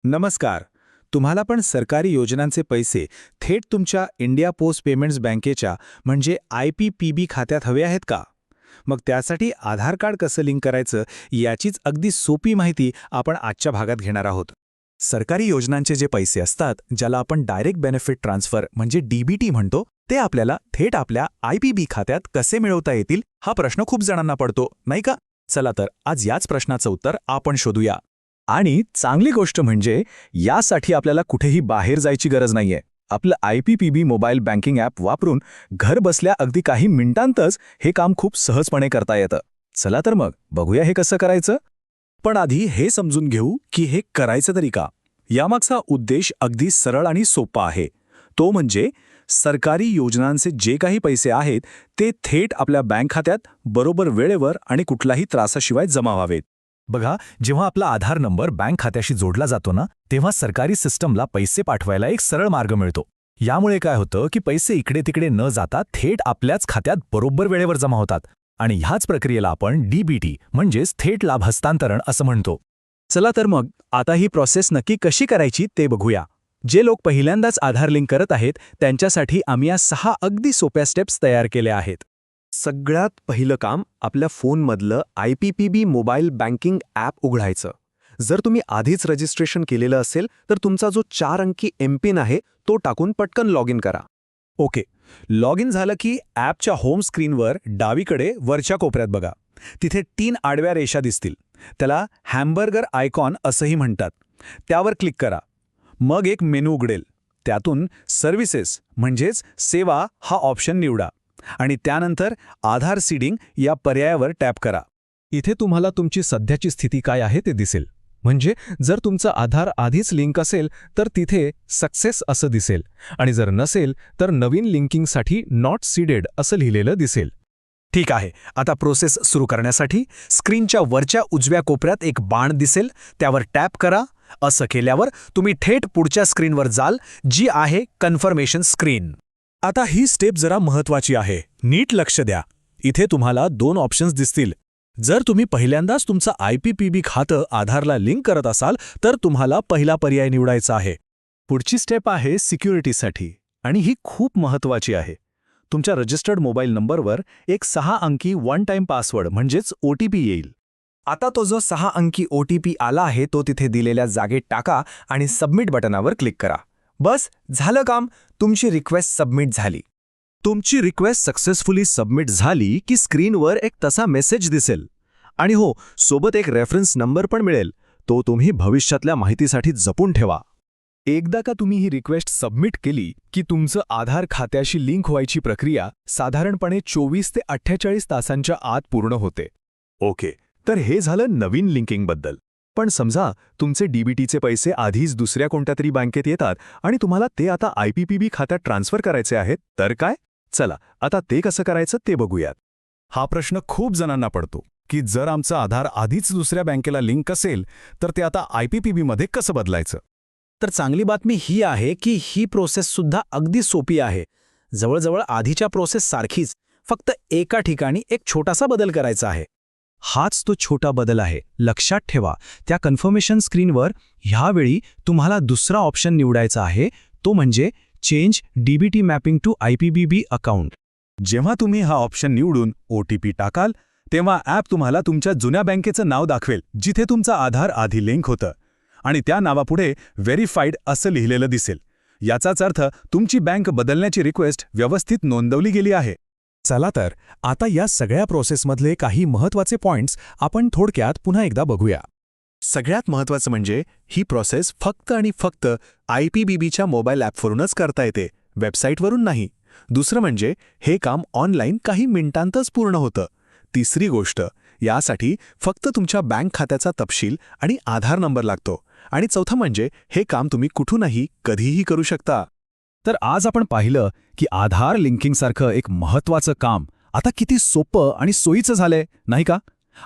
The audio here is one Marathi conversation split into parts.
नमस्कार. तुम्हाला पण सरकारी योजनांचे पैसे थेट तुमच्या इंडिया पोस्ट पेमेंट्स बँकेच्या म्हणजे IPPB खात्यात हवे आहेत का? मग त्यासाठी आधार कार्ड कसं लिंक करायचं याचीच अगदी सोपी माहिती आपण आजच्या भागात घेणार आहोत. सरकारी योजनांचे जे पैसे असतात, ज्याला आपण डायरेक्ट बेनिफिट ट्रान्सफर म्हणजे DBT म्हणतो, ते आपल्याला थेट आपल्या IPB खात्यात कसे मिळवता येतील हा प्रश्न खूप जणांना पडतो, नाही का? चला तर आज याच प्रश्नाचं उत्तर आपण शोधूया. आणि चांगली गोष्ट म्हणजे यासाठी आपल्याला कुठेही बाहेर जायची गरज नाहीये. आपलं IPPB मोबाईल बँकिंग ॲप वापरून घर बसल्या अगदी काही मिनिटांतच हे काम खूप सहजपणे करता येतं. चला तर मग बघूया हे कसं करायचं. पण आधी हे समजून घेऊ की हे करायचं तरी का. यामागचा उद्देश अगदी सरळ आणि सोपा आहे. तो म्हणजे सरकारी योजनांचे जे काही पैसे आहेत ते थेट आपल्या बँक खात्यात बरोबर वेळेवर आणि कुठलाही त्रासाशिवाय जमा व्हावेत. बघा, जेव्हा आपला आधार नंबर बँक खात्याशी जोडला जातो ना, तेव्हा सरकारी सिस्टमला पैसे पाठवायला एक सरळ मार्ग मिळतो. यामुळे काय होतं की पैसे इकडे तिकडे न जाता थेट आपल्याच खात्यात बरोबर वेळेवर जमा होतात. आणि ह्याच प्रक्रियेला आपण DBT म्हणजेच थेट लाभ हस्तांतरण असं म्हणतो. चला तर मग आता ही प्रोसेस नक्की कशी करायची ते बघूया. जे लोक पहिल्यांदाच आधार लिंक करत आहेत त्यांच्यासाठी आम्ही या 6 अगदी सोप्या स्टेप्स तयार केल्या आहेत. सगळ्यात पहिलं काम आपल्या फोनमधलं IPPB मोबाईल बँकिंग ॲप उघडायचं. जर तुम्ही आधीच रजिस्ट्रेशन केलेलं असेल तर तुमचा जो 4 अंकी एमपिन आहे तो टाकून पटकन लॉग इन करा. ओके, लॉग इन झालं की ॲपच्या होम स्क्रीनवर डावीकडे वरच्या कोपऱ्यात बघा. तिथे 3 आडव्या रेषा दिसतील. त्याला हॅमबर्गर आयकॉन असंही म्हणतात. त्यावर क्लिक करा. मग एक मेनू उघडेल. त्यातून सर्व्हिसेस म्हणजेच सेवा हा ऑप्शन निवडा आणि त्यानंतर आधार सीडिंग या पर्यायावर टॅप करा. इथे तुम्हाला तुमची सध्याची स्थिती काय आहे ते दिसेल. म्हणजे जर तुमचं आधार आधीच लिंक असेल तर तिथे सक्सेस असं दिसेल आणि जर नसेल तर नवीन लिंकिंगसाठी नॉट सीडेड असं लिहिलेलं दिसेल. ठीक आहे, आता प्रोसेस सुरू करण्यासाठी स्क्रीनच्या वरच्या उजव्या कोपऱ्यात एक बाण दिसेल, त्यावर टॅप करा. असं केल्यावर तुम्ही थेट पुढच्या स्क्रीनवर जाल, जी आहे कन्फर्मेशन स्क्रीन. आता ही स्टेप जरा महत्त्वाची आहे. नीट लक्ष द्या. इथे तुम्हाला 2 ऑप्शन्स दिसतील. जर तुम्ही पहिल्यांदाच तुमचं IPPB खातं आधारला लिंक करत असाल तर तुम्हाला पहिला पर्याय निवडायचा आहे. पुढची स्टेप आहे सिक्युरिटीसाठी आणि ही खूप महत्त्वाची आहे. तुमच्या रजिस्टर्ड मोबाईल नंबरवर एक 6 अंकी वन टाइम पासवर्ड म्हणजेच OTP येईल. आता तो जो 6 अंकी OTP आला आहे तो तिथे दिलेल्या जागेत टाका आणि सबमिट बटनावर क्लिक करा. बस झालं काम. तुमची रिक्वेस्ट सबमिट झाली. तुमची रिक्वेस्ट सक्सेसफुली सबमिट झाली की स्क्रीनवर एक तसा मेसेज दिसेल आणि हो, सोबत एक रेफरन्स नंबर पण मिळेल. तो तुम्ही भविष्यातल्या माहितीसाठी जपून ठेवा. एकदा का तुम्ही ही रिक्वेस्ट सबमिट केली की तुमचं आधार खात्याशी लिंक व्हायची प्रक्रिया साधारणपणे 24 ते 48 तासांच्या आत पूर्ण होते. ओके, तर हे झालं नवीन लिंकिंगबद्दल. पण समजा तुमचे DBTचे पैसे आधीच दुसऱ्या कोणत्या तरी बँकेत येतात आणि तुम्हाला ते आता IPPB खात्यात ट्रान्सफर करायचे आहेत, तर काय? चला आता ते कसं करायचं ते बघूयात. हा प्रश्न खूप जणांना पडतो की जर आमचं आधार आधीच दुसऱ्या बँकेला लिंक असेल तर ते आता IPPB मध्ये कसं बदलायचं. तर चांगली बातमी ही आहे की ही प्रोसेससुद्धा अगदी सोपी आहे. जवळजवळ आधीच्या प्रोसेस सारखीच, फक्त एका ठिकाणी एक छोटासा बदल करायचा आहे. हाच तो छोटा बदल आहे. लक्षात ठेवा, त्या कन्फर्मेशन स्क्रीनवर ह्यावेळी तुम्हाला दुसरा ऑप्शन निवडायचा आहे, तो म्हणजे change DBT mapping to IPPB account. जेव्हा तुम्ही हा ऑप्शन निवडून OTP टाकाल तेव्हा ॲप तुम्हाला तुमच्या जुन्या बँकेचं नाव दाखवेल जिथे तुमचा आधार आधी लिंक होतं आणि त्या नावापुढे व्हेरीफाईड असं लिहिलेलं दिसेल. याचाच अर्थ तुमची बँक बदलण्याची रिक्वेस्ट व्यवस्थित नोंदवली गेली आहे. चला तर आता या सगळ्या प्रोसेसमधले काही महत्त्वाचे पॉइंट्स आपण थोडक्यात पुन्हा एकदा बघूया. सगळ्यात महत्त्वाचं म्हणजे ही प्रोसेस फक्त आणि फक्त IPPBच्या मोबाईल ॲपवरूनच करता येते, वेबसाईटवरून नाही. दुसरं म्हणजे हे काम ऑनलाईन काही मिनिटांतच पूर्ण होतं. तिसरी गोष्ट, यासाठी फक्त तुमच्या बँक खात्याचा तपशील आणि आधार नंबर लागतो. आणि चौथं म्हणजे हे काम तुम्ही कुठूनही कधीही करू शकता. तर आज आपण पाहिलं की आधार लिंकिंगसारखं एक महत्त्वाचं काम आता किती सोपं आणि सोयीचं झालंय, नाही का?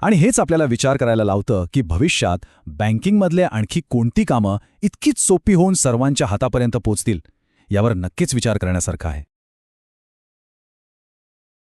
आणि हेच आपल्याला विचार करायला लावतं की भविष्यात बँकिंगमधले आणखी कोणती कामं इतकीच सोपी होऊन सर्वांच्या हातापर्यंत पोचतील यावर नक्कीच विचार करण्यासारखं आहे.